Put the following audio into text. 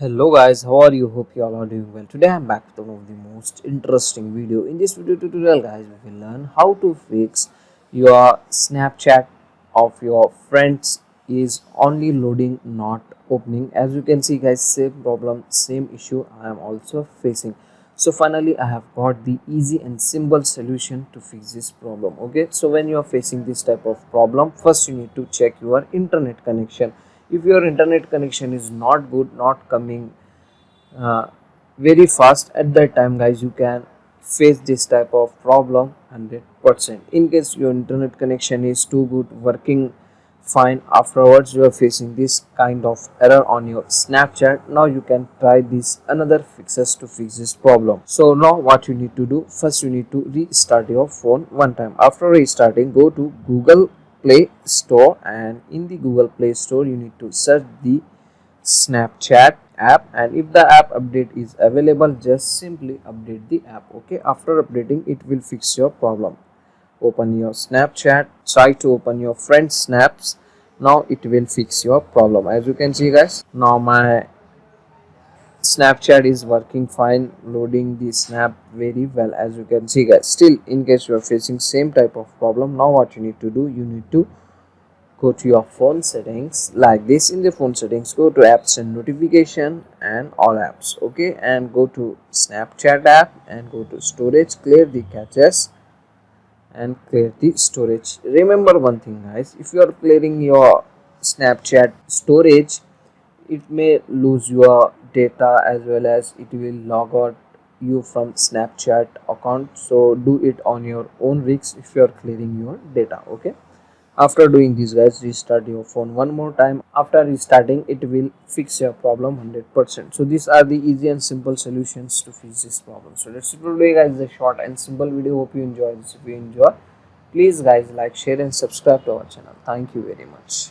Hello guys, how are you? Hope you all are doing well. Today I'm back with one of the most interesting video. In this video tutorial guys, we will learn how to fix your Snapchat of your friends is only loading not opening. As you can see guys, same problem, same issue I am also facing. So finally I have got the easy and simple solution to fix this problem. Okay, so when you are facing this type of problem, first you need to check your internet connection. If your internet connection is not good, not coming uh, very fast, at that time guys you can face this type of problem 100%. In case your internet connection is too good, working fine, afterwards you are facing this kind of error on your Snapchat, now you can try this another fixes to fix this problem. So now what you need to do, first you need to restart your phone one time. After restarting, go to Google Play Store, and in the Google Play Store you need to search the Snapchat app, and if the app update is available, just simply update the app. Okay, after updating it will fix your problem. Open your Snapchat, try to open your friend's snaps. Now it will fix your problem. As you can see guys, now my Snapchat is working fine, loading the snap very well. As you can see guys, still in case you are facing same type of problem, now what you need to do, you need to go to your phone settings like this. In the phone settings, go to apps and notification and all apps. Okay, and go to Snapchat app and go to storage, clear the caches and clear the storage. Remember one thing guys, if you are clearing your Snapchat storage, it may lose your data as well as it will log out you from Snapchat account. So do it on your own risk if you are clearing your data. Okay, after doing this guys, restart your phone one more time. After restarting, it will fix your problem 100%. So these are the easy and simple solutions to fix this problem. So that's it for today guys, the short and simple video. Hope you enjoy this. If you enjoy, please guys like, share and subscribe to our channel. Thank you very much.